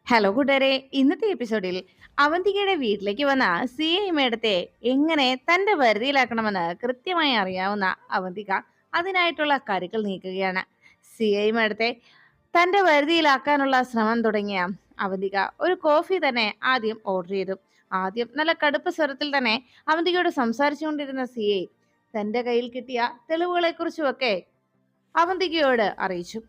Hello കൂട്ടുകാരെ, ഇന്നത്തെ എപ്പിസോഡിൽ അവന്തികയുടെ വീട്ടിലേക്ക് വന്ന സി ഐ മേഡത്തെ എങ്ങനെ തന്റെ വരുതിയിലാക്കണമെന്ന് കൃത്യമായി അറിയാവുന്ന അവന്തിക അതിനായിട്ടുള്ള കരുക്കൾ നീക്കുകയാണ്. സി ഐ മേഡത്തെ തന്റെ വരുതിയിലാക്കാനുള്ള ശ്രമം തുടങ്ങിയ അവന്തിക ഒരു കോഫി തന്നെ ആദ്യം ഓർഡർ ചെയ്തു. ആദ്യം നല്ല കടുപ്പ സ്വരത്തിൽ തന്നെ അവന്തികയോട് സംസാരിച്ചുകൊണ്ടിരുന്ന സി ഐ തന്റെ കയ്യിൽ കിട്ടിയ തെളിവുകളെ കുറിച്ചുമൊക്കെ അവന്തികയോട് അറിയിച്ചു.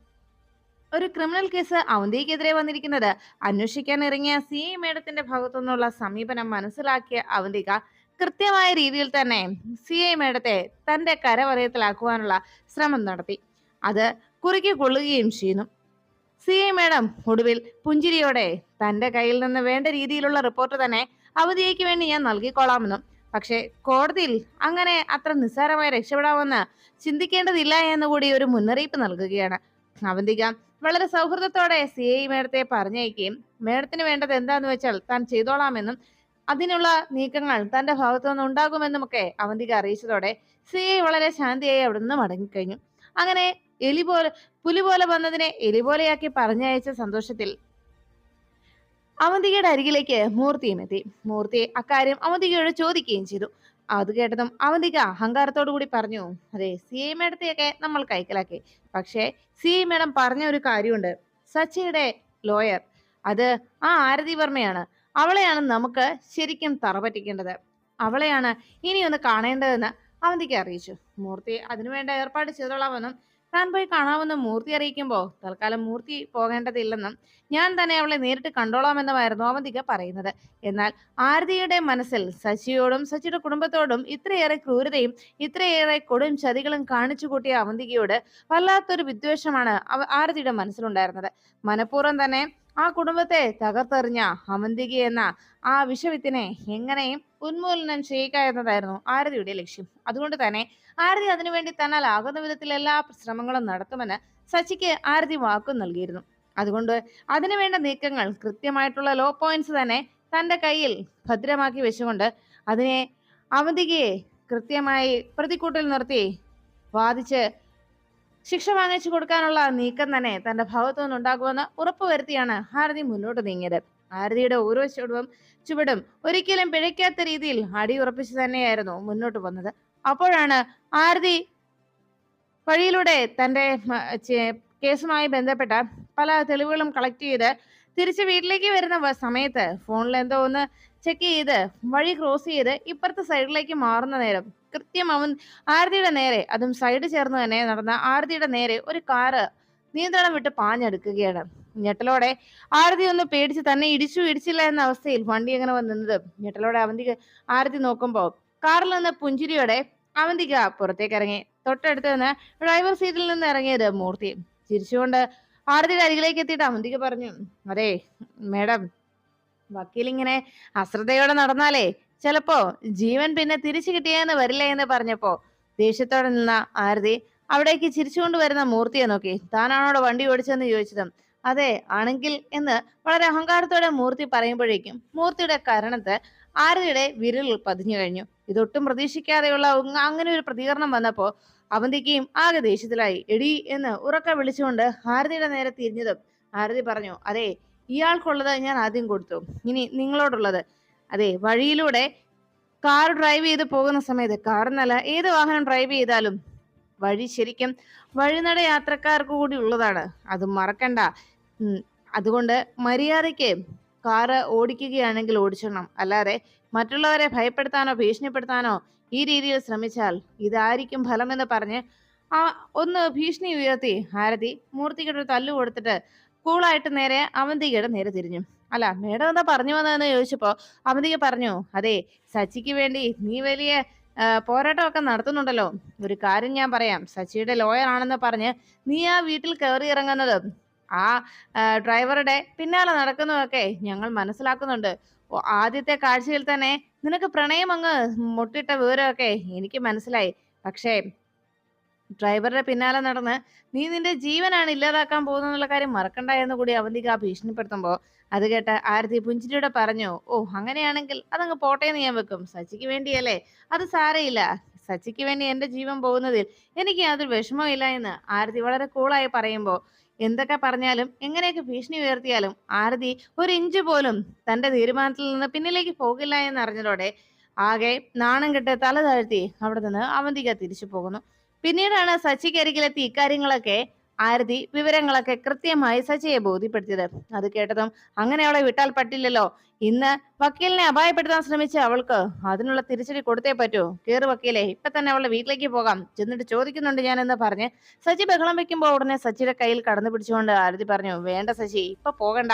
ഒരു ക്രിമിനൽ കേസ് അവന്തിക്കെതിരെ വന്നിരിക്കുന്നത് അന്വേഷിക്കാൻ ഇറങ്ങിയ സി ഐ മേഡത്തിന്റെ ഭാഗത്തു നിന്നുള്ള സമീപനം മനസ്സിലാക്കിയ അവന്തിക കൃത്യമായ രീതിയിൽ തന്നെ സി ഐ മേഡത്തെ തന്റെ കരവലയത്തിലാക്കുവാനുള്ള ശ്രമം നടത്തി. അത് കുറുക്കി കൊള്ളുകയും ചെയ്യുന്നു. സി ഐ മേഡം ഒടുവിൽ പുഞ്ചിരിയോടെ തന്റെ കയ്യിൽ നിന്ന് വേണ്ട രീതിയിലുള്ള റിപ്പോർട്ട് തന്നെ അവധിക്ക് വേണ്ടി ഞാൻ നൽകിക്കൊള്ളാമെന്നും, പക്ഷെ കോടതിയിൽ അങ്ങനെ അത്ര നിസ്സാരമായി രക്ഷപ്പെടാമെന്ന് ചിന്തിക്കേണ്ടതില്ല എന്നുകൂടി ഒരു മുന്നറിയിപ്പ് നൽകുകയാണ്. അവന്തിക വളരെ സൗഹൃദത്തോടെ സി ഐ മേഡത്തെ പറഞ്ഞയക്കുകയും മേഡത്തിന് വേണ്ടത് എന്താന്ന് വെച്ചാൽ താൻ ചെയ്തോളാമെന്നും അതിനുള്ള നീക്കങ്ങൾ തന്റെ ഭാഗത്തു നിന്ന് ഉണ്ടാകുമെന്നുമൊക്കെ അവന്തിക അറിയിച്ചതോടെ സി ഐ വളരെ ശാന്തിയായി അവിടെ നിന്ന് മടങ്ങിക്കഴിഞ്ഞു. അങ്ങനെ പുലി പോലെ വന്നതിനെ എലി പോലെയാക്കി പറഞ്ഞയച്ച സന്തോഷത്തിൽ അവന്തികയുടെ അരികിലേക്ക് മൂർത്തിയും എത്തി. മൂർത്തി അക്കാര്യം അവന്തികയോട് ചോദിക്കുകയും ചെയ്തു. അത് കേട്ടതും അവന്തിക അഹങ്കാരത്തോടു കൂടി പറഞ്ഞു, അതെ, സി ഐ മേഡത്തെയൊക്കെ നമ്മൾ കൈക്കലാക്കി. പക്ഷേ സി ഐ മേഡം പറഞ്ഞ ഒരു കാര്യമുണ്ട്. സച്ചിയുടെ ലോയർ, അത് ആ ആരതി വർമ്മയാണ്. അവളെയാണ് നമുക്ക് ശരിക്കും തറ പറ്റിക്കേണ്ടത്. അവളെയാണ് ഇനി ഒന്ന് കാണേണ്ടതെന്ന് അവന്തിക അറിയിച്ചു. മൂർത്തി അതിനുവേണ്ട ഏർപ്പാട് ചെയ്തോളാമെന്നും താൻ പോയി കാണാമെന്നും മൂർത്തി അറിയിക്കുമ്പോൾ തൽക്കാലം മൂർത്തി പോകേണ്ടതില്ലെന്നും ഞാൻ തന്നെ അവളെ നേരിട്ട് കണ്ടോളാമെന്നുമായിരുന്നു അവന്തിക പറയുന്നത്. എന്നാൽ ആരതിയുടെ മനസ്സിൽ ശശിയോടും ശശിയുടെ കുടുംബത്തോടും ഇത്രയേറെ ക്രൂരതയും ഇത്രയേറെ കൊടും ചതികളും കാണിച്ചു കൂട്ടിയ അവന്തികയോട് വല്ലാത്തൊരു വിദ്വേഷമാണ് ആരതിയുടെ മനസ്സിലുണ്ടായിരുന്നത്. മനഃപൂർവ്വം തന്നെ ആ കുടുംബത്തെ തകർത്തെറിഞ്ഞ അവന്തിക എന്ന ആ വിഷവിത്തിനെ എങ്ങനെയും ഉന്മൂലനം ചെയ്യുക എന്നതായിരുന്നു ആരതിയുടെ ലക്ഷ്യം. അതുകൊണ്ട് തന്നെ ആരതി അതിനുവേണ്ടി തന്നാൽ ആകുന്ന വിധത്തിൽ എല്ലാ ശ്രമങ്ങളും നടത്തുമെന്ന് സച്ചിക്ക് ആരതി വാക്കും നൽകിയിരുന്നു. അതുകൊണ്ട് അതിനുവേണ്ട നീക്കങ്ങൾ കൃത്യമായിട്ടുള്ള ലോ പോയിന്റ്സ് തന്നെ തന്റെ കയ്യിൽ ഭദ്രമാക്കി വെച്ചുകൊണ്ട് അതിനെ അവന്തികയെ കൃത്യമായി പ്രതിക്കൂട്ടിൽ നിർത്തി വാദിച്ച് ശിക്ഷ വാങ്ങിച്ചു കൊടുക്കാനുള്ള നീക്കം തന്നെ തന്റെ ഭാഗത്തു നിന്നുണ്ടാകുമെന്ന് ഉറപ്പുവരുത്തിയാണ് ആരതി മുന്നോട്ട് നീങ്ങിയത്. ആരതിയുടെ ഓരോ ചുവടും ഒരിക്കലും പിഴയ്ക്കാത്ത രീതിയിൽ അടിയുറപ്പിച്ചു തന്നെയായിരുന്നു മുന്നോട്ട് വന്നത്. അപ്പോഴാണ് ആരതി വഴിയിലൂടെ തന്റെ കേസുമായി ബന്ധപ്പെട്ട പല തെളിവുകളും കളക്ട് ചെയ്ത് തിരിച്ച് വീട്ടിലേക്ക് വരുന്ന സമയത്ത് ഫോണിൽ എന്തോ ഒന്ന് ചെക്ക് ചെയ്ത് വഴി ക്രോസ് ചെയ്ത് ഇപ്പുറത്തെ സൈഡിലേക്ക് മാറുന്ന നേരം കൃത്യം ആരതിയുടെ നേരെ, അതും സൈഡ് ചേർന്ന് തന്നെ നടന്ന ആരതിയുടെ നേരെ ഒരു കാറ് നിയന്ത്രണം വിട്ട് പാഞ്ഞെടുക്കുകയാണ്. ഞെട്ടലോടെ ആരതി ഒന്ന് പേടിച്ച് തന്നെ ഇടിച്ചില്ല എന്ന അവസ്ഥയിൽ വണ്ടി എങ്ങനെ വന്നത് ഞെട്ടലോടെ ആരതി നോക്കുമ്പോ കാറിൽ നിന്ന് പുഞ്ചിരിയോടെ അവന്തിക പുറത്തേക്ക് ഇറങ്ങി. തൊട്ടടുത്ത് നിന്ന് ഡ്രൈവർ സീറ്റിൽ നിന്ന് ഇറങ്ങിയത് മൂർത്തി. ചിരിച്ചുകൊണ്ട് ആരതിയുടെ അരികിലേക്ക് എത്തിയിട്ട് അവന്തിക പറഞ്ഞു, അതെ മേഡം, വക്കീലിങ്ങനെ അശ്രദ്ധയോടെ നടന്നാലേ ചിലപ്പോ ജീവൻ പിന്നെ തിരിച്ചു കിട്ടിയെന്ന് വരില്ല എന്ന് പറഞ്ഞപ്പോ ദേഷ്യത്തോടെ നിന്ന ആരതി അവിടേക്ക് ചിരിച്ചുകൊണ്ട് വരുന്ന മൂർത്തിയെ നോക്കി, താനാണോടെ വണ്ടി ഓടിച്ചെന്ന് ചോദിച്ചതും അതെ ആണെങ്കിൽ എന്ന് വളരെ അഹങ്കാരത്തോടെ മൂർത്തി പറയുമ്പോഴേക്കും മൂർത്തിയുടെ കരണത്ത് ആരതിയുടെ വിരൽ പതിഞ്ഞു കഴിഞ്ഞു. ഇതൊട്ടും പ്രതീക്ഷിക്കാതെയുള്ള അങ്ങനെ ഒരു പ്രതികരണം വന്നപ്പോ അവന്തിക്കയും ആകെ ദേഷ്യത്തിലായി. എടി എന്ന് ഉറക്കെ വിളിച്ചുകൊണ്ട് ആരതിയുടെ നേരെ തിരിഞ്ഞതും ആരതി പറഞ്ഞു, അതെ, ഇയാൾക്കുള്ളത് ഞാൻ ആദ്യം കൊടുത്തു, ഇനി നിങ്ങളോടുള്ളത്. അതെ, വഴിയിലൂടെ കാർ ഡ്രൈവ് ചെയ്ത് പോകുന്ന സമയത്ത്, കാറെന്നല്ല ഏത് വാഹനം ഡ്രൈവ് ചെയ്താലും വഴി ശരിക്കും വഴിനട യാത്രക്കാർക്ക് കൂടി ഉള്ളതാണ്, അത് മറക്കണ്ട. അതുകൊണ്ട് മര്യാദയ്ക്ക് കാറ് ഓടിക്കുകയാണെങ്കിൽ ഓടിച്ചിടണം, അല്ലാതെ മറ്റുള്ളവരെ ഭയപ്പെടുത്താനോ ഭീഷണിപ്പെടുത്താനോ ഈ രീതിയിൽ ശ്രമിച്ചാൽ ഇതായിരിക്കും ഫലമെന്ന് പറഞ്ഞ് ഒന്ന് ഭീഷണി ഉയർത്തി ആരതി മൂർത്തിക്കൊരു തല്ലു കൊടുത്തിട്ട് കൂളായിട്ട് നേരെ അവന്തികയുടെ നേരെ തിരിഞ്ഞു. അല്ല, മേഡം എന്താ പറഞ്ഞു വന്നതെന്ന് ചോദിച്ചപ്പോ അവന്തിക പറഞ്ഞു, അതെ, സച്ചിക്ക് വേണ്ടി നീ വലിയ പോരാട്ടമൊക്കെ നടത്തുന്നുണ്ടല്ലോ. ഒരു കാര്യം ഞാൻ പറയാം, സച്ചിയുടെ ലോയർ ആണെന്ന് പറഞ്ഞ് നീ ആ വീട്ടിൽ കയറി ഇറങ്ങുന്നത് ആ ഡ്രൈവറുടെ പിന്നാലെ നടക്കുന്നതൊക്കെ ഞങ്ങൾ മനസ്സിലാക്കുന്നുണ്ട്. ആദ്യത്തെ കാഴ്ചയിൽ തന്നെ നിനക്ക് പ്രണയം അങ്ങ് മുട്ടിട്ട വിവരമൊക്കെ എനിക്ക് മനസ്സിലായി. പക്ഷേ ഡ്രൈവറുടെ പിന്നാലെ നടന്ന് നീ നിന്റെ ജീവനാണ് ഇല്ലാതാക്കാൻ പോകുന്നുള്ള കാര്യം മറക്കണ്ട എന്ന് കൂടി അവന്തിക ഭീഷണിപ്പെടുത്തുമ്പോ അത് കേട്ട ആരതി പുഞ്ചിരിയോടെ പറഞ്ഞു, ഓ അങ്ങനെയാണെങ്കിൽ അതങ്ങ് പോട്ടേന്ന് ഞാൻ വെക്കും. സച്ചിക്ക് വേണ്ടിയല്ലേ, അത് സാരയില്ല. സച്ചിക്ക് വേണ്ടി എന്റെ ജീവൻ പോകുന്നതിൽ എനിക്ക് യാതൊരു വിഷമവും ഇല്ല എന്ന് ആരതി വളരെ കൂളായി പറയുമ്പോ എന്തൊക്കെ പറഞ്ഞാലും എങ്ങനെയൊക്കെ ഭീഷണി ഉയർത്തിയാലും ആരതി ഒരു ഇഞ്ച് പോലും തന്റെ തീരുമാനത്തിൽ നിന്ന് പിന്നിലേക്ക് പോകില്ല എന്നറിഞ്ഞതോടെ ആകെ നാണം കെട്ട് തല താഴ്ത്തി അവിടെ നിന്ന് അവന്തിക തിരിച്ചു പോകുന്നു. പിന്നീടാണ് സച്ചിക്കരികിലെത്തി ഇക്കാര്യങ്ങളൊക്കെ ആരതി വിവരങ്ങളൊക്കെ കൃത്യമായി സച്ചിയെ ബോധ്യപ്പെടുത്തിയത്. അത് കേട്ടതും അങ്ങനെ അവളെ വിട്ടാൽ പറ്റില്ലല്ലോ, ഇന്ന് വക്കീലിനെ അപായപ്പെടുത്താൻ ശ്രമിച്ച അവൾക്ക് അതിനുള്ള തിരിച്ചടി കൊടുത്തേ പറ്റൂ. കേറ് വക്കീലെ, ഇപ്പൊ തന്നെ അവളുടെ വീട്ടിലേക്ക് പോകാം, ചെന്നിട്ട് ചോദിക്കുന്നുണ്ട് ഞാൻ എന്ന് പറഞ്ഞ് സച്ചി ബഹളം വെക്കുമ്പോൾ ഉടനെ സച്ചിയുടെ കയ്യിൽ കടന്നു പിടിച്ചുകൊണ്ട് ആരതി പറഞ്ഞു, വേണ്ട സച്ചി, ഇപ്പൊ പോകണ്ട.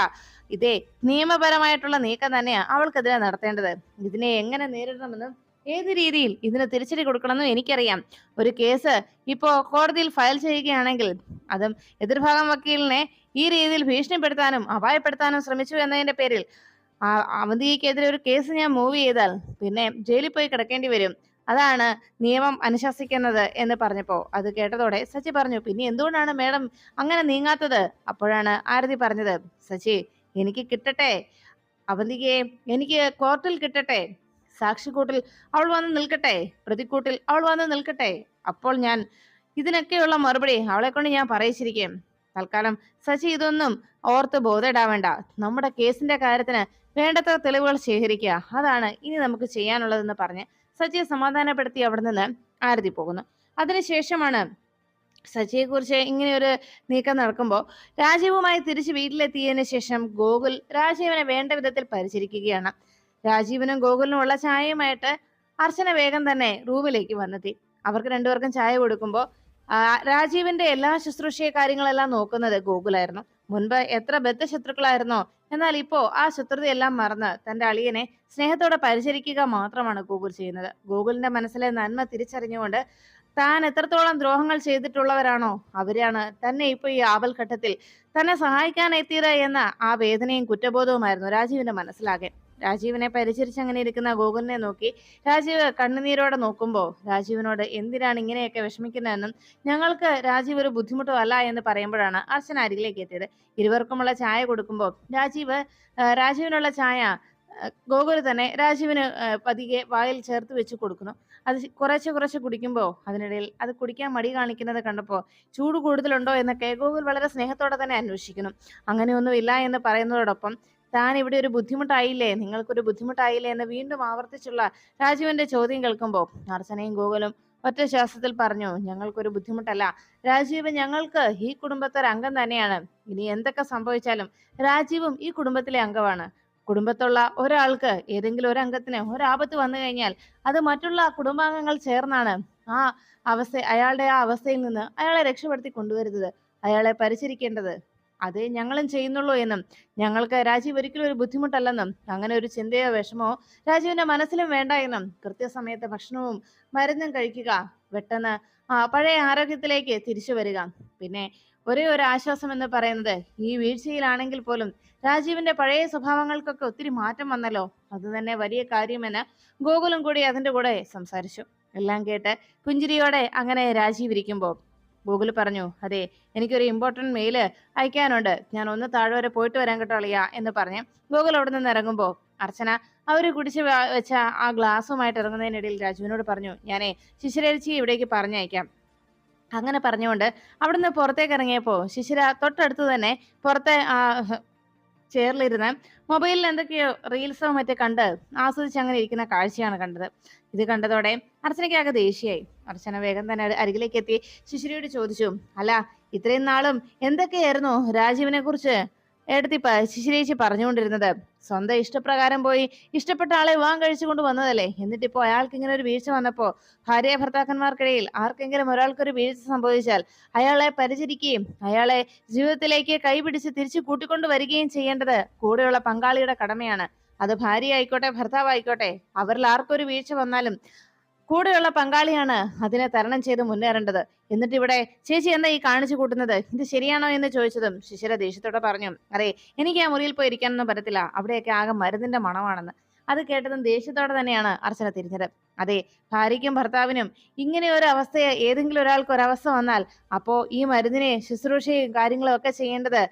ഇതേ നിയമപരമായിട്ടുള്ള നീക്കം തന്നെയാ അവൾക്കെതിരെ നടത്തേണ്ടത്. ഇതിനെ എങ്ങനെ നേരിടണമെന്നും ഏത് രീതിയിൽ ഇതിന് തിരിച്ചടി കൊടുക്കണമെന്നും എനിക്കറിയാം. ഒരു കേസ് ഇപ്പോ കോടതിയിൽ ഫയൽ ചെയ്യുകയാണെങ്കിൽ അതും എതിർഭാഗം വക്കീലിനെ ഈ രീതിയിൽ ഭീഷണിപ്പെടുത്താനും അപായപ്പെടുത്താനും ശ്രമിച്ചു എന്നതിന്റെ പേരിൽ അവന്തിക്കെതിരെ ഒരു കേസ് ഞാൻ മൂവ് ചെയ്താൽ പിന്നെ ജയിലിൽ പോയി കിടക്കേണ്ടി വരും. അതാണ് നിയമം അനുശാസിക്കുന്നത് എന്ന് പറഞ്ഞപ്പോ അത് കേട്ടതോടെ സച്ചി പറഞ്ഞു, പിന്നെ എന്തുകൊണ്ടാണ് മേഡം അങ്ങനെ നീങ്ങാത്തത്? അപ്പോഴാണ് ആരതി പറഞ്ഞത്, സച്ചി, എനിക്ക് കിട്ടട്ടെ അവന്തികയെ, എനിക്ക് കോർട്ടിൽ കിട്ടട്ടെ, സാക്ഷിക്കൂട്ടിൽ അവൾ വന്ന് നിൽക്കട്ടെ, പ്രതിക്കൂട്ടിൽ അവൾ വന്ന് നിൽക്കട്ടെ, അപ്പോൾ ഞാൻ ഇതിനൊക്കെയുള്ള മറുപടി അവളെ കൊണ്ട് ഞാൻ പറയിച്ചിരിക്കും. തൽക്കാലം സച്ചി ഇതൊന്നും ഓർത്ത് ബോധേടാവേണ്ട. നമ്മുടെ കേസിന്റെ കാര്യത്തിന് വേണ്ടത്ര തെളിവുകൾ ശേഖരിക്കുക, അതാണ് ഇനി നമുക്ക് ചെയ്യാനുള്ളതെന്ന് പറഞ്ഞ് സച്ചിയെ സമാധാനപ്പെടുത്തി അവിടെ നിന്ന് ആരതി പോകുന്നു. അതിനുശേഷമാണ് സച്ചിയെ കുറിച്ച് ഇങ്ങനെ ഒരു നീക്കം നടക്കുമ്പോൾ രാജീവുമായി തിരിച്ച് വീട്ടിലെത്തിയതിനു ശേഷം ഗോകുൽ രാജീവിനെ വേണ്ട വിധത്തിൽ പരിചരിക്കുകയാണ്. രാജീവിനും ഗോകുലിനും ഉള്ള ചായയുമായിട്ട് അർച്ചന വേഗം തന്നെ റൂമിലേക്ക് വന്നെത്തി. അവർക്ക് രണ്ടുപേർക്കും ചായ കൊടുക്കുമ്പോൾ രാജീവിന്റെ എല്ലാ ശുശ്രൂഷയ കാര്യങ്ങളെല്ലാം നോക്കുന്നത് ഗോകുലായിരുന്നു. മുൻപ് എത്ര ബദ്ധശത്രുക്കളായിരുന്നോ, എന്നാൽ ഇപ്പോ ആ ശത്രുതയെല്ലാം മറന്ന് തന്റെ അളിയനെ സ്നേഹത്തോടെ പരിചരിക്കുക മാത്രമാണ് ഗോകുൽ ചെയ്യുന്നത്. ഗോകുലിന്റെ മനസ്സിലെ നന്മ തിരിച്ചറിഞ്ഞുകൊണ്ട് താൻ എത്രത്തോളം ദ്രോഹങ്ങൾ ചെയ്തിട്ടുള്ളവരാണോ അവരാണ് തന്നെ ഇപ്പൊ ഈ ആപൽഘട്ടത്തിൽ തന്നെ സഹായിക്കാൻ എത്തിയത് എന്ന ആ വേദനയും കുറ്റബോധവുമായിരുന്നു രാജീവിന്റെ മനസ്സിലാകെ. രാജീവിനെ പരിചരിച്ച് അങ്ങനെ ഇരിക്കുന്ന ഗോകുലിനെ നോക്കി രാജീവ് കണ്ണുനീരോടെ നോക്കുമ്പോൾ രാജീവിനോട് എന്തിനാണ് ഇങ്ങനെയൊക്കെ വിഷമിക്കുന്നതെന്നും ഞങ്ങൾക്ക് രാജീവ് ഒരു ബുദ്ധിമുട്ടും അല്ല എന്ന് പറയുമ്പോഴാണ് അർച്ചന അരികിലേക്ക് എത്തിയത്. ഇരുവർക്കുമുള്ള ചായ കൊടുക്കുമ്പോൾ രാജീവിനുള്ള ചായ ഗോകുൽ തന്നെ രാജീവിന് പതിയെ വായിൽ ചേർത്ത് വെച്ച് കൊടുക്കുന്നു. അത് കുറച്ച് കുടിക്കുമ്പോൾ അതിനിടയിൽ അത് കുടിക്കാൻ മടി കാണിക്കുന്നത് കണ്ടപ്പോൾ ചൂട് കൂടുതലുണ്ടോ എന്നൊക്കെ ഗോകുൽ വളരെ സ്നേഹത്തോടെ തന്നെ അന്വേഷിക്കുന്നു. അങ്ങനെയൊന്നും ഇല്ല എന്ന് പറയുന്നതോടൊപ്പം താൻ ഇവിടെ ഒരു ബുദ്ധിമുട്ടായില്ലേ, നിങ്ങൾക്കൊരു ബുദ്ധിമുട്ടായില്ലേ എന്ന് വീണ്ടും ആവർത്തിച്ചുള്ള രാജീവിന്റെ ചോദ്യം കേൾക്കുമ്പോൾ അർച്ചനയും ഗോകുലും ഒറ്റ ശ്വാസത്തിൽ പറഞ്ഞു, ഞങ്ങൾക്കൊരു ബുദ്ധിമുട്ടല്ല, രാജീവ് ഞങ്ങൾക്ക് ഈ കുടുംബത്തെ ഒരു അംഗം തന്നെയാണ്. ഇനി എന്തൊക്കെ സംഭവിച്ചാലും രാജീവും ഈ കുടുംബത്തിലെ അംഗമാണ്. കുടുംബത്തുള്ള ഒരാൾക്ക് ഏതെങ്കിലും ഒരു അംഗത്തിന് ഒരാപത്ത് വന്നു കഴിഞ്ഞാൽ അത് മറ്റുള്ള കുടുംബാംഗങ്ങൾ ചേർന്നാണ് അയാളുടെ ആ അവസ്ഥയിൽ നിന്ന് അയാളെ രക്ഷപ്പെടുത്തി കൊണ്ടുവരുന്നത്, അയാളെ പരിചരിക്കേണ്ടത്. അതേ ഞങ്ങളും ചെയ്യുന്നുള്ളൂ എന്നും ഞങ്ങൾക്ക് രാജീവ് ഒരിക്കലും ഒരു ബുദ്ധിമുട്ടല്ലെന്നും അങ്ങനെ ഒരു ചിന്തയോ വിഷമോ രാജീവിന്റെ മനസ്സിലും വേണ്ട എന്നും കൃത്യസമയത്ത് ഭക്ഷണവും മരുന്നും കഴിക്കുക, പെട്ടെന്ന് പഴയ ആരോഗ്യത്തിലേക്ക് തിരിച്ചു വരിക. പിന്നെ ഒരേ ഒരു ആശ്വാസം എന്ന് പറയുന്നത് ഈ വീഴ്ചയിലാണെങ്കിൽ പോലും രാജീവിന്റെ പഴയ സ്വഭാവങ്ങൾക്കൊക്കെ ഒത്തിരി മാറ്റം വന്നല്ലോ, അത് തന്നെ വലിയ കാര്യമെന്ന് ഗോകുലും കൂടി അതിന്റെ കൂടെ സംസാരിച്ചു. എല്ലാം കേട്ട് പുഞ്ചിരിയോടെ അങ്ങനെ രാജീവ് ഇരിക്കുമ്പോൾ ഗോകുൽ പറഞ്ഞു, അതെ എനിക്കൊരു ഇമ്പോർട്ടന്റ് മെയില് അയക്കാനുണ്ട്, ഞാൻ ഒന്ന് താഴെ വരെ പോയിട്ട് വരാൻ കേട്ടോ അളിയ എന്ന് പറഞ്ഞ് ഗോകുൽ അവിടെ നിന്ന് ഇറങ്ങുമ്പോൾ അർച്ചന അവര് കുടിച്ച് വെച്ച ആ ഗ്ലാസുമായിട്ട് ഇറങ്ങുന്നതിനിടയിൽ രാജുവിനോട് പറഞ്ഞു, ഞാനേ ശിശിരേച്ചിയെ ഇവിടേക്ക് പറഞ്ഞയക്കാം. അങ്ങനെ പറഞ്ഞുകൊണ്ട് അവിടുന്ന് പുറത്തേക്ക് ഇറങ്ങിയപ്പോ ശിശിര തൊട്ടടുത്ത് തന്നെ പുറത്തെ ചെയറിലിരുന്ന് മൊബൈലിൽ എന്തൊക്കെയോ റീൽസോ മറ്റോ കണ്ട് ആസ്വദിച്ച് അങ്ങനെ ഇരിക്കുന്ന കാഴ്ചയാണ് കണ്ടത്. ഇത് കണ്ടതോടെ അർച്ചനയ്ക്കാകെ ദേഷ്യയായി. അർച്ചന വേഗം തന്നെ അരികിലേക്ക് എത്തി ശിശിരയോട് ചോദിച്ചു, അല്ല ഇത്രയും നാളും എന്തൊക്കെയായിരുന്നു രാജീവിനെ കുറിച്ച് ഏടത്തി ശിശിരേച്ചി പറഞ്ഞുകൊണ്ടിരുന്നത്? സ്വന്തം ഇഷ്ടപ്രകാരം പോയി ഇഷ്ടപ്പെട്ട ആളെ വിവാഹം കഴിച്ചുകൊണ്ട് വന്നതല്ലേ, എന്നിട്ടിപ്പോ അയാൾക്ക് ഇങ്ങനെ ഒരു വീഴ്ച വന്നപ്പോ ഭാര്യ ഭർത്താക്കന്മാർക്കിടയിൽ ആർക്കെങ്കിലും ഒരാൾക്കൊരു വീഴ്ച സംഭവിച്ചാൽ അയാളെ പരിചരിക്കുകയും അയാളെ ജീവിതത്തിലേക്ക് കൈപിടിച്ച് തിരിച്ചു കൂട്ടിക്കൊണ്ടു വരികയും ചെയ്യേണ്ടത് കൂടെയുള്ള പങ്കാളിയുടെ കടമയാണ്. അത് ഭാര്യ ആയിക്കോട്ടെ ഭർത്താവ് ആയിക്കോട്ടെ, അവരിൽ ആർക്കൊരു വീഴ്ച വന്നാലും കൂടെയുള്ള പങ്കാളിയാണ് അതിനെ തരണം ചെയ്ത് മുന്നേറേണ്ടത്. എന്നിട്ട് ഇവിടെ ചേച്ചി എന്താ ഈ കാണിച്ചു കൂട്ടുന്നത്, ഇത് ശരിയാണോ എന്ന് ചോദിച്ചതും ശിശിര ദേഷ്യത്തോടെ പറഞ്ഞു, അതെ എനിക്ക് ആ മുറിയിൽ പോയി ഇരിക്കാനൊന്നും പറ്റത്തില്ല, അവിടെയൊക്കെ ആകെ മരുന്നിന്റെ മണമാണെന്ന്. അത് കേട്ടതും ദേഷ്യത്തോടെ തന്നെയാണ് അർച്ചന തിരിഞ്ഞത്. അതെ, ഭാര്യയ്ക്കും ഭർത്താവിനും ഇങ്ങനെ ഒരു അവസ്ഥ ഏതെങ്കിലും ഒരാൾക്ക് ഒരവസ്ഥ വന്നാൽ അപ്പോ ഈ മരുന്നിനെ ശുശ്രൂഷയും കാര്യങ്ങളും ഒക്കെ ചെയ്യേണ്ടത്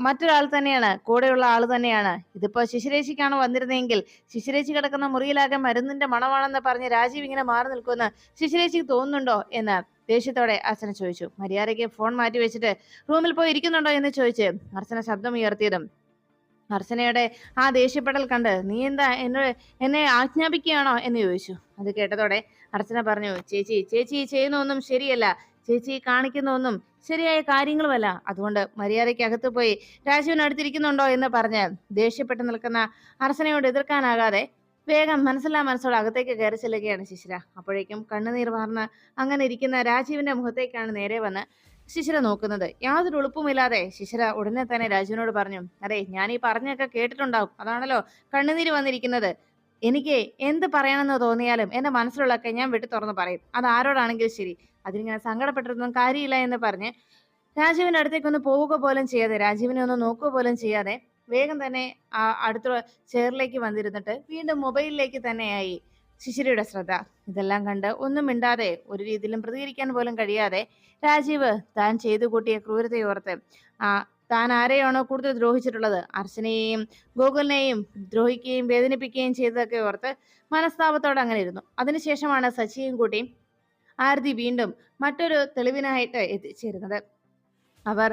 മറ്റൊരാൾ തന്നെയാണ്, കൂടെയുള്ള ആൾ തന്നെയാണ്. ഇതിപ്പോ ശിശിരേച്ചിക്കാണ് വന്നിരുന്നെങ്കിൽ ശിശിരേച്ചി കിടക്കുന്ന മുറിയിലാകെ മരുന്നിന്റെ മണമാണെന്ന് പറഞ്ഞ് രാജീവ് ഇങ്ങനെ മാറി നിൽക്കുമെന്ന് ശിശിരേച്ചിക്ക് തോന്നുന്നുണ്ടോ എന്ന് ദേഷ്യത്തോടെ അർച്ചന ചോദിച്ചു. മര്യാദയ്ക്ക് ഫോൺ മാറ്റി വെച്ചിട്ട് റൂമിൽ പോയി ഇരിക്കുന്നുണ്ടോ എന്ന് ചോദിച്ച് അർച്ചന ശബ്ദം ഉയർത്തിയതും അർച്ചനയുടെ ആ ദേഷ്യപ്പെടൽ കണ്ട് നീ എന്താ എന്നെ ആജ്ഞാപിക്കുകയാണോ എന്ന് ചോദിച്ചു. അത് കേട്ടതോടെ അർച്ചന പറഞ്ഞു, ചേച്ചി ചേച്ചി ചെയ്യുന്ന ഒന്നും ശരിയല്ല, ചേച്ചി കാണിക്കുന്ന ഒന്നും ശരിയായ കാര്യങ്ങളുമല്ല. അതുകൊണ്ട് മര്യാദയ്ക്ക് അകത്ത് പോയി രാജുവിന് അടുത്തിരിക്കുന്നുണ്ടോ എന്ന് പറഞ്ഞ് ദേഷ്യപ്പെട്ട് നിൽക്കുന്ന അർച്ചനയോട് എതിർക്കാനാകാതെ വേഗം മനസ്സോടെ അകത്തേക്ക് കയറി ചെല്ലുകയാണ് ശിശിര. അപ്പോഴേക്കും കണ്ണുനീർ വാർന്ന് അങ്ങനെ ഇരിക്കുന്ന രാജീവിന്റെ മുഖത്തേക്കാണ് നേരെ വന്ന് ശിശിര നോക്കുന്നത്. യാതൊരു ഉളുപ്പുമില്ലാതെ ശിശിര ഉടനെ തന്നെ രാജുവിനോട് പറഞ്ഞു, അതെ ഞാൻ ഈ പറഞ്ഞൊക്കെ കേട്ടിട്ടുണ്ടാവും, അതാണല്ലോ കണ്ണുനീര് വന്നിരിക്കുന്നത്. എനിക്ക് എന്ത് പറയണമെന്ന് തോന്നിയാലും എന്റെ മനസ്സിലുള്ളൊക്കെ ഞാൻ വിട്ടു തുറന്ന് പറയും, അത് ആരോടാണെങ്കിലും ശരി. അതിനിങ്ങനെ സങ്കടപ്പെട്ടിട്ടൊന്നും കാര്യമില്ല എന്ന് പറഞ്ഞ് രാജീവിന്റെ അടുത്തേക്ക് ഒന്ന് പോവുക പോലും ചെയ്യാതെ, രാജീവിനെ ഒന്ന് നോക്കുക പോലും ചെയ്യാതെ വേഗം തന്നെ ആ അടുത്ത ചെയറിലേക്ക് വന്നിരുന്നിട്ട് വീണ്ടും മൊബൈലിലേക്ക് തന്നെയായി ശിശിരയുടെ ശ്രദ്ധ. ഇതെല്ലാം കണ്ട് ഒന്നും മിണ്ടാതെ ഒരു രീതിയിലും പ്രതികരിക്കാൻ പോലും കഴിയാതെ രാജീവ് താൻ ചെയ്തു കൂട്ടിയ ക്രൂരതയോർത്ത് ആ താൻ ആരെയാണോ കൂടുതൽ ദ്രോഹിച്ചിട്ടുള്ളത്, അർച്ചനയെയും ഗോകുലിനെയും ദ്രോഹിക്കുകയും വേദനിപ്പിക്കുകയും ചെയ്തതൊക്കെ ഓർത്ത് മനസ്താപത്തോടെ അങ്ങനെ ഇരുന്നു. അതിനുശേഷമാണ് സച്ചിയും കൂട്ടി ആരതി വീണ്ടും മറ്റൊരു തെളിവിനായിട്ട് എത്തിച്ചേരുന്നത്. അവർ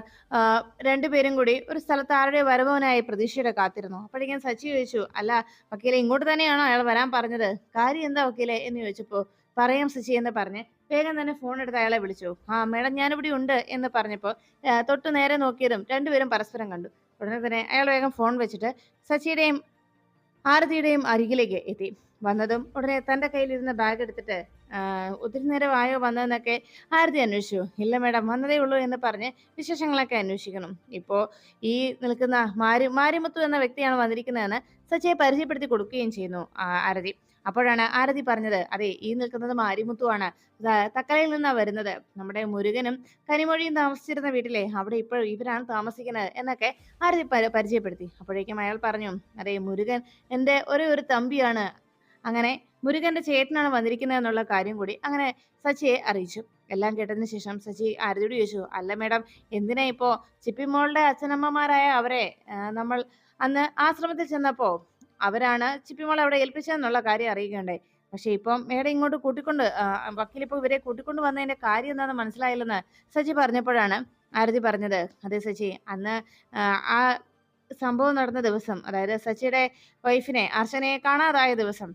രണ്ടുപേരും കൂടി ഒരു സ്ഥലത്ത് ആരുടെ വരവനായി പ്രതീക്ഷയുടെ കാത്തിരുന്നു. അപ്പോഴേക്കും സച്ചി ചോദിച്ചു, അല്ല വക്കീലെ, ഇങ്ങോട്ട് തന്നെയാണോ അയാൾ വരാൻ പറഞ്ഞത്? കാര്യം എന്താ വക്കീലെ എന്ന് ചോദിച്ചപ്പോ പറയാം സച്ചി എന്ന് പറഞ്ഞ് വേഗം തന്നെ ഫോൺ എടുത്ത് അയാളെ വിളിച്ചു. ആ മേഡം ഞാനിവിടെ ഉണ്ട് എന്ന് പറഞ്ഞപ്പോ തൊട്ടു നേരെ നോക്കിയതും രണ്ടുപേരും പരസ്പരം കണ്ടു. ഉടനെ തന്നെ അയാൾ വേഗം ഫോൺ വെച്ചിട്ട് സച്ചിയുടെയും ആരതിയുടെയും അരികിലേക്ക് എത്തി. വന്നതും ഉടനെ തന്റെ കയ്യിലിരുന്ന ബാഗ് എടുത്തിട്ട് ഒത്തിരി നേരം ആയോ വന്നതെന്നൊക്കെ ആരതി അന്വേഷിച്ചു. ഇല്ല മേഡം, വന്നതേ ഉള്ളൂ എന്ന് പറഞ്ഞ് വിശേഷങ്ങളൊക്കെ അന്വേഷിക്കണം. ഇപ്പോ ഈ നിൽക്കുന്ന മാരിമുത്തു എന്ന വ്യക്തിയാണ് വന്നിരിക്കുന്നതെന്ന് സച്ചിയെ പരിചയപ്പെടുത്തി കൊടുക്കുകയും ചെയ്യുന്നു ആരതി. അപ്പോഴാണ് ആരതി പറഞ്ഞത്, അതെ ഈ നിൽക്കുന്നത് മാരിമുത്തുവാണ്, തക്കലയിൽ നിന്നാ വരുന്നത്. നമ്മുടെ മുരുകനും കനിമൊഴിയും താമസിച്ചിരുന്ന വീട്ടിലെ അവിടെ ഇപ്പോൾ ഇവരാണ് താമസിക്കുന്നത് എന്നൊക്കെ ആരതി പരിചയപ്പെടുത്തി. അപ്പോഴേക്കും അയാൾ പറഞ്ഞു, അതെ മുരുകൻ എൻ്റെ ഒരു തമ്പിയാണ്, അങ്ങനെ മുരുകന്റെ ചേട്ടനാണ് വന്നിരിക്കുന്നത് എന്നുള്ള കാര്യം കൂടി അങ്ങനെ സച്ചിയെ അറിയിച്ചു. എല്ലാം കേട്ടതിന് ശേഷം സച്ചി ആരതിയോട് ചോദിച്ചു, അല്ല മേഡം, എന്തിനാ ഇപ്പോ ചിപ്പിമോളുടെ അച്ഛനമ്മമാരായ അവരെ നമ്മൾ അന്ന് ആശ്രമത്തിൽ ചെന്നപ്പോ അവരാണ് ചിപ്പിമോളെ അവിടെ ഏൽപ്പിച്ചതെന്നുള്ള കാര്യം അറിയിക്കണ്ടേ? പക്ഷെ ഇപ്പം മേഡം ഇങ്ങോട്ട് വക്കീലിപ്പോ ഇവരെ കൂട്ടിക്കൊണ്ട് വന്നതിന്റെ കാര്യം എന്താണെന്ന് മനസ്സിലായില്ലെന്ന് സച്ചി പറഞ്ഞപ്പോഴാണ് ആരതി പറഞ്ഞത്, അതെ സച്ചി, അന്ന് ആ സംഭവം നടന്ന ദിവസം, അതായത് സച്ചിയുടെ വൈഫിനെ അർച്ചനയെ കാണാതായ ദിവസം,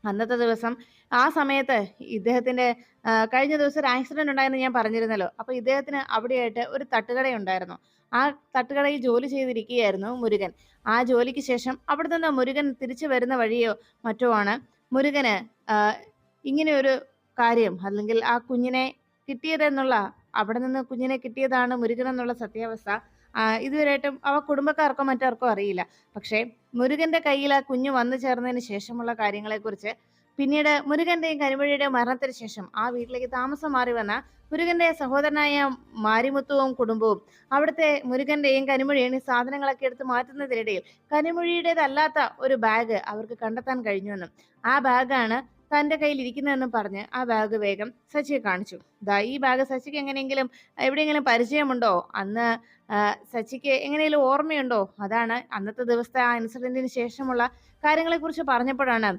അന്നത്തെ ദിവസം ആ സമയത്ത് ഇദ്ദേഹത്തിന്റെ കഴിഞ്ഞ ദിവസം ഒരു ആക്സിഡന്റ് ഉണ്ടായെന്ന് ഞാൻ പറഞ്ഞിരുന്നല്ലോ. അപ്പൊ ഇദ്ദേഹത്തിന് അവിടെയായിട്ട് ഒരു തട്ടുകടയുണ്ടായിരുന്നു. ആ തട്ടുകടയിൽ ജോലി ചെയ്തിരിക്കുകയായിരുന്നു മുരുകൻ. ആ ജോലിക്ക് ശേഷം അവിടെ നിന്ന് മുരുകൻ തിരിച്ചു വരുന്ന വഴിയോ മറ്റോ ആണ് മുരുകന് ഇങ്ങനെ ഒരു കാര്യം, അല്ലെങ്കിൽ ആ കുഞ്ഞിനെ കിട്ടിയതെന്നുള്ള, അവിടെ നിന്ന് കുഞ്ഞിനെ കിട്ടിയതാണ് മുരുകൻ എന്നുള്ള സത്യാവസ്ഥ ഇതുവരെയായിട്ടും കുടുംബക്കാർക്കോ മറ്റാർക്കോ അറിയില്ല. പക്ഷേ മുരുകന്റെ കയ്യിൽ ആ കുഞ്ഞ് വന്നു ചേർന്നതിന് ശേഷമുള്ള കാര്യങ്ങളെക്കുറിച്ച് പിന്നീട് മുരുകന്റെയും കരിമൊഴിയുടെയും മരണത്തിന് ശേഷം ആ വീട്ടിലേക്ക് താമസം മാറി വന്ന മുരുകന്റെ സഹോദരനായ മാരിമുത്തുവും കുടുംബവും അവിടുത്തെ മുരുകന്റെയും കനിമൊഴിയുടെയും സാധനങ്ങളൊക്കെ എടുത്ത് മാറ്റുന്നതിനിടയിൽ കനിമൊഴിയുടേതല്ലാത്ത ഒരു ബാഗ് അവർക്ക് കണ്ടെത്താൻ കഴിഞ്ഞുവെന്നും ആ ബാഗാണ് തന്റെ കയ്യിൽ ഇരിക്കുന്നതെന്നും പറഞ്ഞ് ആ ബാഗ് വേഗം സച്ചിയെ കാണിച്ചു. ദാ ഈ ബാഗ് സച്ചിക്ക് എവിടെയെങ്കിലും പരിചയമുണ്ടോ? അന്ന് സച്ചിക്ക് എങ്ങനെയെങ്കിലും ഓർമ്മയുണ്ടോ? അതാണ് അന്നത്തെ ദിവസത്തെ ആ ഇൻസിഡന്റിന് ശേഷമുള്ള കാര്യങ്ങളെക്കുറിച്ച് പറഞ്ഞപ്പോഴാണ്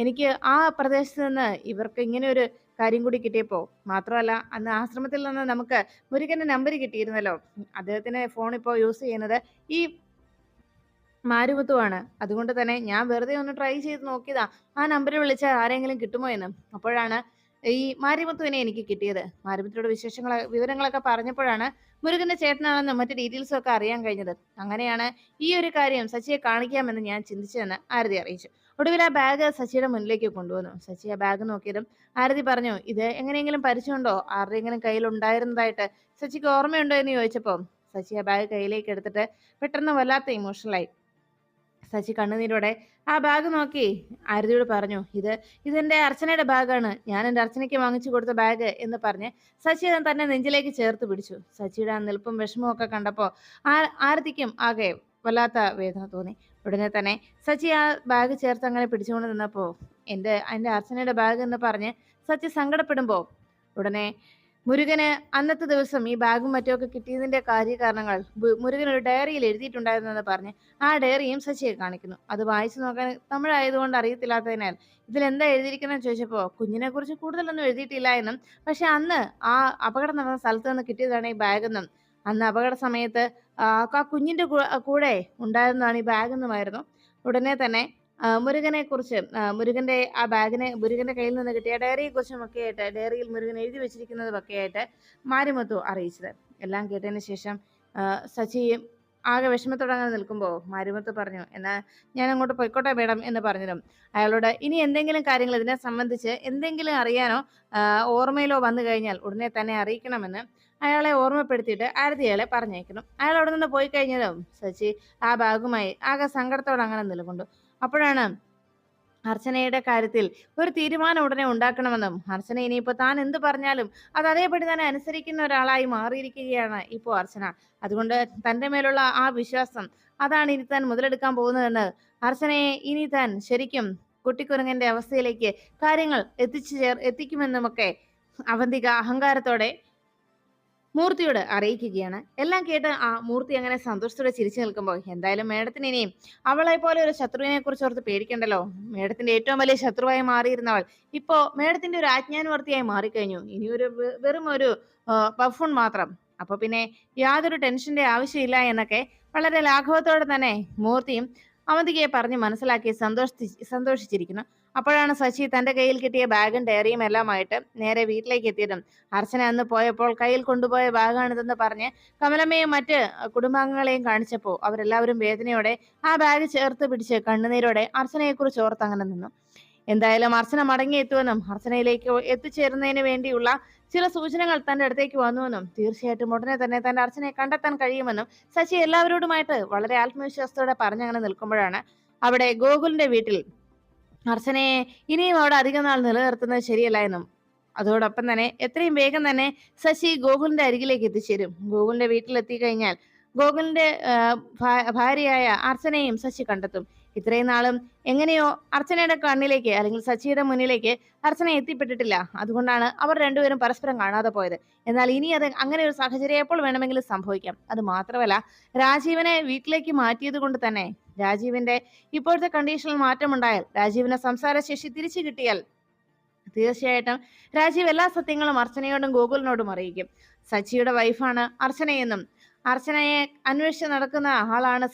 എനിക്ക് ആ പ്രദേശത്ത് നിന്ന് ഇവർക്ക് ഇങ്ങനെ ഒരു കാര്യം കൂടി കിട്ടിയപ്പോ, മാത്രമല്ല അന്ന് ആശ്രമത്തിൽ നിന്ന് നമുക്ക് മുരുകന്റെ നമ്പർ കിട്ടിയിരുന്നല്ലോ. അദ്ദേഹത്തിന് ഫോൺ ഇപ്പോൾ യൂസ് ചെയ്യുന്നത് ഈ മാരിമുത്തുവാണ്. അതുകൊണ്ട് തന്നെ ഞാൻ വെറുതെ ഒന്ന് ട്രൈ ചെയ്ത് നോക്കിയതാ, ആ നമ്പറിൽ വിളിച്ചാൽ ആരെങ്കിലും കിട്ടുമോ എന്ന്. അപ്പോഴാണ് ഈ മാരിമുത്തുവിനെ എനിക്ക് കിട്ടിയത്. മാരിമുത്തുയുടെ വിവരങ്ങളൊക്കെ പറഞ്ഞപ്പോഴാണ് മുരുകന്റെ ചേട്ടനാണെന്നും മറ്റു ഡീറ്റെയിൽസും ഒക്കെ അറിയാൻ കഴിഞ്ഞത്. അങ്ങനെയാണ് ഈ ഒരു കാര്യം സച്ചിയെ കാണിക്കാമെന്ന് ഞാൻ ചിന്തിച്ചതെന്ന് ആരതി അറിയിച്ചു. ഒടുവിൽ ആ ബാഗ് സച്ചിയുടെ മുന്നിലേക്ക് കൊണ്ടുവന്നു. സച്ചി ആ ബാഗ് നോക്കിയതും ആരതി പറഞ്ഞു, ഇത് എങ്ങനെയെങ്കിലും പരിചയമുണ്ടോ? ആരുടെയെങ്കിലും കയ്യിൽ ഉണ്ടായിരുന്നതായിട്ട് സച്ചിക്ക് ഓർമ്മയുണ്ടോ എന്ന് ചോദിച്ചപ്പോൾ സച്ചി ആ ബാഗ് കയ്യിലേക്ക് എടുത്തിട്ട് പെട്ടെന്ന് വല്ലാത്ത ഇമോഷണലായി. സച്ചി കണ്ണുനീരോടെ ആ ബാഗ് നോക്കി ആരതിയോട് പറഞ്ഞു, ഇതെന്റെ അർച്ചനയുടെ ബാഗാണ്, ഞാൻ എൻ്റെ അർച്ചനയ്ക്ക് വാങ്ങിച്ചു കൊടുത്ത ബാഗ് എന്ന് പറഞ്ഞ് സച്ചി അത് തന്നെ നെഞ്ചിലേക്ക് ചേർത്ത് പിടിച്ചു. സച്ചിയുടെ ആ നിൽപ്പും വിഷമവും ഒക്കെ കണ്ടപ്പോൾ ആരതിക്കും ആകെ വല്ലാത്ത വേദന തോന്നി. ഉടനെ തന്നെ സച്ചി ആ ബാഗ് ചേർത്ത് അങ്ങനെ പിടിച്ചുകൊണ്ട് നിന്നപ്പോൾ എൻ്റെ അർച്ചനയുടെ ബാഗ് എന്ന് പറഞ്ഞ് സച്ചി സങ്കടപ്പെടുമ്പോൾ ഉടനെ മുരുകന് അന്നത്തെ ദിവസം ഈ ബാഗും മറ്റുമൊക്കെ കിട്ടിയതിന്റെ കാര്യകാരണങ്ങൾ മുരുകൻ ഒരു ഡയറിയിൽ എഴുതിയിട്ടുണ്ടായിരുന്നെന്ന് പറഞ്ഞ് ആ ഡയറിയും ശശിയെ കാണിക്കുന്നു. അത് വായിച്ചു നോക്കാൻ തമിഴായതുകൊണ്ട് അറിയത്തില്ലാത്തതിനാൽ ഇതിലെന്താ എഴുതിയിരിക്കുന്നതെന്ന് ചോദിച്ചപ്പോൾ കുഞ്ഞിനെ കുറിച്ച് കൂടുതലൊന്നും എഴുതിയിട്ടില്ല എന്നും, പക്ഷെ അന്ന് ആ അപകടം നടന്ന സ്ഥലത്ത് നിന്ന് കിട്ടിയതാണ് ഈ ബാഗെന്നും, അന്ന് അപകട സമയത്ത് ആ കുഞ്ഞിന്റെ കൂടെ ഉണ്ടായിരുന്നതാണ് ഈ ബാഗെന്നുമായിരുന്നു ഉടനെ തന്നെ മുരുകനെ കുറിച്ച് മുരുകന്റെ ആ ബാഗിനെ മുരുകന്റെ കയ്യിൽ നിന്ന് കിട്ടിയ ഡയറിയെ കുറിച്ചും ഒക്കെ ആയിട്ട് ഡയറിയിൽ മുരുകൻ എഴുതി വെച്ചിരിക്കുന്നതും ഒക്കെ ആയിട്ട് മാരിമുത്തു അറിയിച്ചത്. എല്ലാം കേട്ടതിന് ശേഷം സച്ചി ആകെ വിഷമത്തോടെ അങ്ങനെ നിൽക്കുമ്പോൾ മാരിമുത്ത് പറഞ്ഞു, എന്നാ ഞാൻ അങ്ങോട്ട് പോയിക്കോട്ടെ മേഡം എന്ന് പറഞ്ഞതും അയാളോട് ഇനി എന്തെങ്കിലും കാര്യങ്ങൾ ഇതിനെ സംബന്ധിച്ച് എന്തെങ്കിലും അറിയാനോ ഓർമ്മയിലോ വന്നു കഴിഞ്ഞാൽ ഉടനെ തന്നെ അറിയിക്കണമെന്ന് അയാളെ ഓർമ്മപ്പെടുത്തിയിട്ട് ആരതി അയാളെ പറഞ്ഞേക്കണം. അയാൾ അവിടെ നിന്ന് പോയി കഴിഞ്ഞതും സച്ചി ആ ബാഗുമായി ആകെ സങ്കടത്തോടെ അങ്ങനെ നിലകൊണ്ടു. അപ്പോഴാണ് അർച്ചനയുടെ കാര്യത്തിൽ ഒരു തീരുമാനം ഉടനെ ഉണ്ടാക്കണമെന്നും, അർച്ചന ഇനിയിപ്പോ താൻ എന്ത് പറഞ്ഞാലും അത് അതേപടി തന്നെ അനുസരിക്കുന്ന ഒരാളായി മാറിയിരിക്കുകയാണ് ഇപ്പോൾ അർച്ചന. അതുകൊണ്ട് തന്റെ മേലുള്ള ആ വിശ്വാസം അതാണ് ഇനി താൻ മുതലെടുക്കാൻ പോകുന്നതെന്ന്, അർച്ചനയെ ഇനി താൻ ശരിക്കും കുട്ടിക്കുരങ്ങന്റെ അവസ്ഥയിലേക്ക് കാര്യങ്ങൾ എത്തിക്കുമെന്നുമൊക്കെ അവന്തിക അഹങ്കാരത്തോടെ മൂർത്തിയോട് അറിയിക്കുകയാണ്. എല്ലാം കേട്ട് ആ മൂർത്തി അങ്ങനെ സന്തോഷത്തോടെ ചിരിച്ചു നിൽക്കുമ്പോൾ എന്തായാലും മേഡത്തിന് ഇനിയും അവളെ പോലെ ഒരു ശത്രുവിനെ കുറിച്ച് ഓർത്ത് പേടിക്കണ്ടല്ലോ. മേഡത്തിന്റെ ഏറ്റവും വലിയ ശത്രുവായി മാറിയിരുന്നവൾ ഇപ്പോ മേഡത്തിന്റെ ഒരു ആജ്ഞാനുവർത്തിയായി മാറിക്കഴിഞ്ഞു. ഇനി ഒരു വെറും ഒരു പഫൂൺ മാത്രം. അപ്പൊ പിന്നെ യാതൊരു ടെൻഷന്റെ ആവശ്യമില്ല എന്നൊക്കെ വളരെ ലാഘവത്തോടെ തന്നെ മൂർത്തിയും അവന്തികയെ പറഞ്ഞ് മനസ്സിലാക്കി സന്തോഷിച്ചിരിക്കുന്നു. അപ്പോഴാണ് ശശി തന്റെ കയ്യിൽ കിട്ടിയ ബാഗും ഡയറിയും എല്ലാമായിട്ട് നേരെ വീട്ടിലേക്ക് എത്തിയതും അർച്ചന അന്ന് പോയപ്പോൾ കയ്യിൽ കൊണ്ടുപോയ ബാഗാണിതെന്ന് പറഞ്ഞ് കമലമ്മയും മറ്റ് കുടുംബാംഗങ്ങളെയും കാണിച്ചപ്പോൾ അവരെല്ലാവരും വേദനയോടെ ആ ബാഗ് ചേർത്ത് പിടിച്ച് കണ്ണുനീരോടെ അർച്ചനയെക്കുറിച്ച് ഓർത്ത് അങ്ങനെ നിന്നു. എന്തായാലും അർച്ചന മടങ്ങിയെത്തുമെന്നും അർച്ചനയിലേക്ക് എത്തിച്ചേരുന്നതിന് വേണ്ടിയുള്ള ചില സൂചനകൾ തന്റെ അടുത്തേക്ക് വന്നുവെന്നും തീർച്ചയായിട്ടും ഉടനെ തന്നെ തന്റെ അർച്ചനയെ കണ്ടെത്താൻ കഴിയുമെന്നും ശശി എല്ലാവരോടുമായിട്ട് വളരെ ആത്മവിശ്വാസത്തോടെ പറഞ്ഞങ്ങനെ നിൽക്കുമ്പോഴാണ് അവിടെ ഗോകുലിന്റെ വീട്ടിൽ അർച്ചനയെ ഇനിയും അവിടെ അധികം നാൾ നിലനിർത്തുന്നത് ശരിയല്ല എന്നും, അതോടൊപ്പം തന്നെ എത്രയും വേഗം തന്നെ ശശി ഗോകുലിന്റെ അരികിലേക്ക് എത്തിച്ചേരും. ഗോകുലിന്റെ വീട്ടിലെത്തി കഴിഞ്ഞാൽ ഗോകുലിന്റെ ഭാര്യയായ അർച്ചനയും ശശി കണ്ടെത്തും. ഇത്രയും നാളും എങ്ങനെയോ അർച്ചനയുടെ കണ്ണിലേക്ക് അല്ലെങ്കിൽ ശശിയുടെ മുന്നിലേക്ക് അർച്ചന എത്തിപ്പെട്ടിട്ടില്ല. അതുകൊണ്ടാണ് അവർ രണ്ടുപേരും പരസ്പരം കാണാതെ പോയത്. എന്നാൽ ഇനി അത് അങ്ങനെ ഒരു സാഹചര്യം എപ്പോൾ വേണമെങ്കിലും സംഭവിക്കാം. അത് മാത്രമല്ല, രാജീവനെ വീട്ടിലേക്ക് മാറ്റിയത് കൊണ്ട് തന്നെ രാജീവിന്റെ ഇപ്പോഴത്തെ കണ്ടീഷനിൽ മാറ്റമുണ്ടായാൽ, രാജീവിന് സംസാരശേഷി തിരിച്ചു കിട്ടിയാൽ തീർച്ചയായിട്ടും രാജീവ് എല്ലാ സത്യങ്ങളും അർച്ചനയോടും ഗോകുലിനോടും അറിയിക്കും. സച്ചിയുടെ വൈഫാണ് അർച്ചനയെന്നും അർച്ചനയെ അന്വേഷിച്ച് നടക്കുന്ന ആളാണ്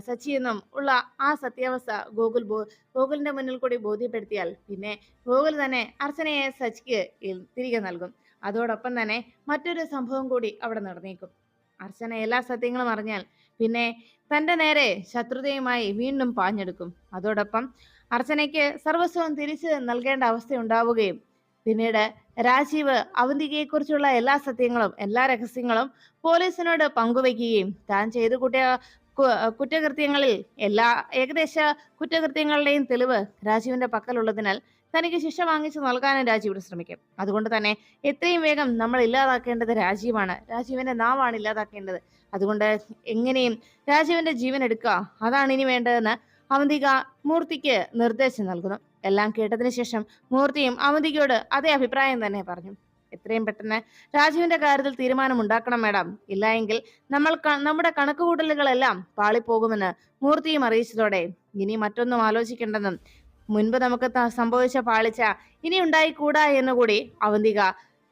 സച്ചി എന്നും ഉള്ള ആ സത്യാവസ്ഥ ഗോകുലിന്റെ മുന്നിൽ കൂടി ബോധ്യപ്പെടുത്തിയാൽ പിന്നെ ഗോകുൽ തന്നെ അർച്ചനയെ സച്ചിക്ക് തിരികെ നൽകും. അതോടൊപ്പം തന്നെ മറ്റൊരു സംഭവം കൂടി അവിടെ നടന്നേക്കും. അർച്ചന എല്ലാ സത്യങ്ങളും അറിഞ്ഞാൽ പിന്നെ തന്റെ നേരെ ശത്രുതയുമായി വീണ്ടും പാഞ്ഞെടുക്കും. അതോടൊപ്പം അർച്ചനയ്ക്ക് സർവസ്വം തിരിച്ച് നൽകേണ്ട അവസ്ഥ ഉണ്ടാവുകയും പിന്നീട് രാജീവ് അവന്തികയെക്കുറിച്ചുള്ള എല്ലാ സത്യങ്ങളും എല്ലാ രഹസ്യങ്ങളും പോലീസിനോട് പങ്കുവയ്ക്കുകയും താൻ ചെയ്തു കൂട്ടിയ കുറ്റകൃത്യങ്ങളിൽ ഏകദേശ കുറ്റകൃത്യങ്ങളുടെയും തെളിവ് രാജീവിന്റെ പക്കലുള്ളതിനാൽ തനിക്ക് ശിക്ഷ വാങ്ങിച്ചു നൽകാനും രാജീവ് ശ്രമിക്കും. അതുകൊണ്ട് തന്നെ എത്രയും വേഗം നമ്മൾ ഇല്ലാതാക്കേണ്ടത് രാജീവാണ്. രാജീവിന്റെ നാവാണ് ഇല്ലാതാക്കേണ്ടത്. അതുകൊണ്ട് എങ്ങനെയും രാജീവിന്റെ ജീവൻ എടുക്കുക, അതാണ് ഇനി വേണ്ടതെന്ന് അവന്തിക മൂർത്തിക്ക് നിർദ്ദേശം നൽകുന്നു. എല്ലാം കേട്ടതിന് ശേഷം മൂർത്തിയും അവന്തികയോട് അതേ അഭിപ്രായം തന്നെ പറഞ്ഞു. എത്രയും പെട്ടെന്ന് രാജുവിന്റെ കാര്യത്തിൽ തീരുമാനം ഉണ്ടാക്കണം മേഡം, ഇല്ല എങ്കിൽ നമ്മുടെ കണക്കുകൂട്ടലുകളെല്ലാം പാളിപ്പോകുമെന്ന് മൂർത്തിയും അറിയിച്ചതോടെ ഇനി മറ്റൊന്നും ആലോചിക്കേണ്ടെന്നും മുൻപ് നമുക്ക് സംഭവിച്ച പാളിച്ച ഇനി ഉണ്ടായിക്കൂടാ എന്നുകൂടി അവന്തിക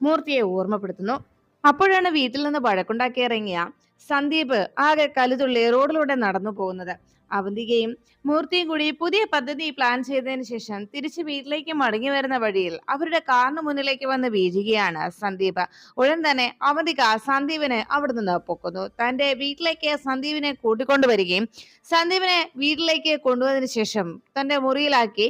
മൂർത്തിയെ ഓർമ്മപ്പെടുത്തുന്നു. അപ്പോഴാണ് വീട്ടിൽ നിന്ന് വഴക്കുണ്ടാക്കി ഇറങ്ങിയ സന്ദീപ് ആകെ കലുതുള്ളി റോഡിലൂടെ നടന്നു പോകുന്നത്. അവന്തികയും മൂർത്തിയും കൂടി പുതിയ പദ്ധതി പ്ലാൻ ചെയ്തതിനു ശേഷം തിരിച്ച് വീട്ടിലേക്ക് മടങ്ങി വരുന്ന വഴിയിൽ അവരുടെ കാറിന് മുന്നിലേക്ക് വന്ന് വീഴുകയാണ് സന്ദീപ്. ഉടൻ തന്നെ അവന്തിക സന്ദീപിനെ അവിടെ നിന്ന് പൊക്കുന്നു. തന്റെ വീട്ടിലേക്ക് സന്ദീപിനെ കൂട്ടിക്കൊണ്ടുവരികയും സന്ദീപിനെ വീട്ടിലേക്ക് കൊണ്ടുവന്നതിന് ശേഷം തന്റെ മുറിയിലാക്കി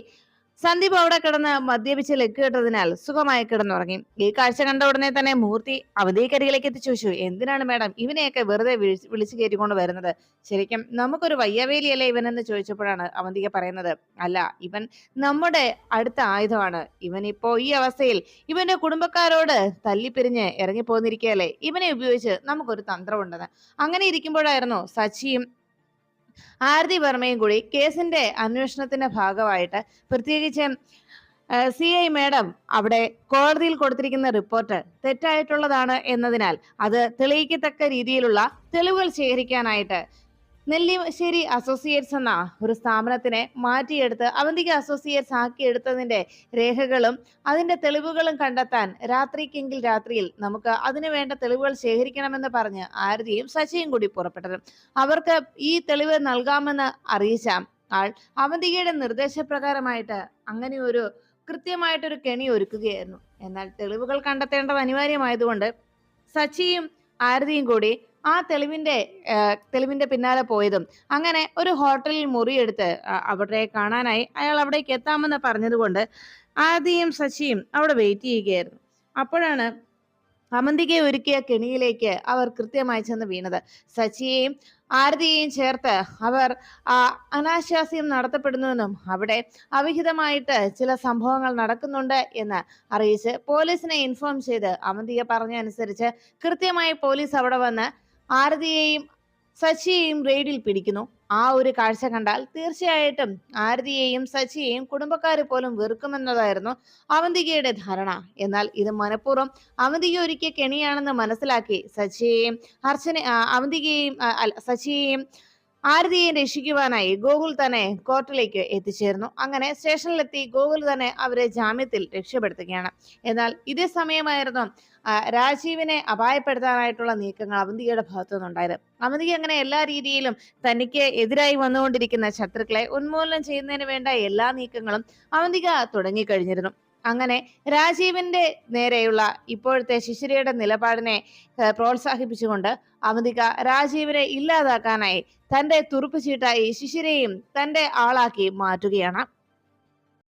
സന്ദീപ് അവിടെ കിടന്ന് മദ്യപിച്ച് ലക്കുകെട്ടതിനാൽ സുഖമായി കിടന്നുറങ്ങി. ഈ കാഴ്ച കണ്ട ഉടനെ തന്നെ മൂർത്തി അവന്തികരികിലേക്ക് എത്തി ചോദിച്ചു, എന്തിനാണ് മേഡം ഇവനെയൊക്കെ വെറുതെ വിളിച്ചു കയറ്റിക്കൊണ്ട് വരുന്നത്? ശരിക്കും നമുക്കൊരു വയ്യവേലിയല്ലേ ഇവനെന്ന് ചോദിച്ചപ്പോഴാണ് അവന്തിക പറയുന്നത്, അല്ല, ഇവൻ നമ്മുടെ അടുത്ത ആയുധമാണ്. ഇവൻ ഇപ്പോ ഈ അവസ്ഥയിൽ ഇവന്റെ കുടുംബക്കാരോട് തല്ലിപ്പിരിഞ്ഞ് ഇറങ്ങിപ്പോന്നിരിക്കുകയല്ലേ, ഇവനെ ഉപയോഗിച്ച് നമുക്കൊരു തന്ത്രമുണ്ടെന്ന്. അങ്ങനെ ഇരിക്കുമ്പോഴായിരുന്നു സച്ചിയും ആരതി വർമ്മയും കൂടി കേസിന്റെ അന്വേഷണത്തിന്റെ ഭാഗമായിട്ട് പ്രത്യേകിച്ച് CI മേഡം അവിടെ കോടതിയിൽ കൊടുത്തിരിക്കുന്ന റിപ്പോർട്ട് തെറ്റായിട്ടുള്ളതാണ് എന്നതിനാൽ അത് തെളിയിക്കത്തക്ക രീതിയിലുള്ള തെളിവുകൾ ശേഖരിക്കാനായിട്ട് നെല്ലിശ്ശേരി അസോസിയേറ്റ്സ് എന്ന ഒരു സ്ഥാപനത്തിനെ മാറ്റിയെടുത്ത് അവന്തിക അസോസിയേറ്റ്സ് ആക്കിയെടുത്തതിന്റെ രേഖകളും അതിന്റെ തെളിവുകളും കണ്ടെത്താൻ രാത്രിക്കെങ്കിൽ രാത്രിയിൽ നമുക്ക് അതിനു വേണ്ട തെളിവുകൾ ശേഖരിക്കണമെന്ന് പറഞ്ഞ് ആരതിയും ശശിയും കൂടി പുറപ്പെട്ടത്. അവർക്ക് ഈ തെളിവ് നൽകാമെന്ന് അറിയിച്ച ആൾ അവന്തികയുടെ നിർദ്ദേശപ്രകാരമായിട്ട് അങ്ങനെ ഒരു കൃത്യമായിട്ടൊരു കെണി ഒരുക്കുകയായിരുന്നു. എന്നാൽ തെളിവുകൾ കണ്ടെത്തേണ്ടത് അനിവാര്യമായതുകൊണ്ട് സച്ചിയും ആരതിയും കൂടി ആ തെളിവിന്റെ പിന്നാലെ പോയതും അങ്ങനെ ഒരു ഹോട്ടലിൽ മുറിയെടുത്ത് അവരെ കാണാനായി അയാൾ അവിടേക്ക് എത്താമെന്ന് പറഞ്ഞതുകൊണ്ട് ആരതിയും ശശിയും അവിടെ വെയിറ്റ് ചെയ്യുകയായിരുന്നു. അപ്പോഴാണ് അവന്തികയെ ഒരുക്കിയ കെണിയിലേക്ക് അവർ കൃത്യമായി ചെന്ന് വീണത്. സച്ചിയെയും ആരതിയെയും ചേർത്ത് അവർ അനാശാസ്യം നടത്തപ്പെടുന്നുവെന്നും അവിടെ അവിഹിതമായിട്ട് ചില സംഭവങ്ങൾ നടക്കുന്നുണ്ട് എന്ന് അറിയിച്ച് പോലീസിനെ ഇൻഫോം ചെയ്ത് അവന്തിക പറഞ്ഞ അനുസരിച്ച് കൃത്യമായി പോലീസ് അവിടെ വന്ന് ആരതിയെയും സച്ചിയെയും റെയ്ഡിൽ പിടിക്കുന്നു. ആ ഒരു കാഴ്ച കണ്ടാൽ തീർച്ചയായിട്ടും ആരതിയെയും സച്ചിയെയും കുടുംബക്കാർ പോലും വെറുക്കുമെന്നതായിരുന്നു അവന്തികയുടെ ധാരണ. എന്നാൽ ഇത് മനഃപൂർവ്വം അവന്തിക ഒരുക്കിയ കെണിയാണെന്ന് മനസ്സിലാക്കി സച്ചിയെയും ആരതിയെ രക്ഷിക്കുവാനായി ഗോകുൽ തന്നെ കോർട്ടിലേക്ക് എത്തിച്ചേർന്നു. അങ്ങനെ സ്റ്റേഷനിലെത്തി ഗോകുൽ തന്നെ അവരെ ജാമ്യത്തിൽ രക്ഷപ്പെടുത്തുകയാണ്. എന്നാൽ ഇതേ സമയമായിരുന്നു രാജീവിനെ അപായപ്പെടുത്താനായിട്ടുള്ള നീക്കങ്ങൾ അവന്തികയുടെ ഭാഗത്തു നിന്നുണ്ടായത്. അവന്തിക അങ്ങനെ എല്ലാ രീതിയിലും തനിക്ക് എതിരായി വന്നുകൊണ്ടിരിക്കുന്ന ശത്രുക്കളെ ഉന്മൂലനം ചെയ്യുന്നതിന് വേണ്ട എല്ലാ നീക്കങ്ങളും അവന്തിക തുടങ്ങിക്കഴിഞ്ഞിരുന്നു. അങ്ങനെ രാജീവിന്റെ നേരെയുള്ള ഇപ്പോഴത്തെ ശിശിരയുടെ നിലപാടിനെ പ്രോത്സാഹിപ്പിച്ചുകൊണ്ട് അവന്തിക രാജീവിനെ ഇല്ലാതാക്കാനായി തന്റെ തുറുപ്പ് ചീട്ടായി ശിശിരയും തന്റെ ആളാക്കി മാറ്റുകയാണ്.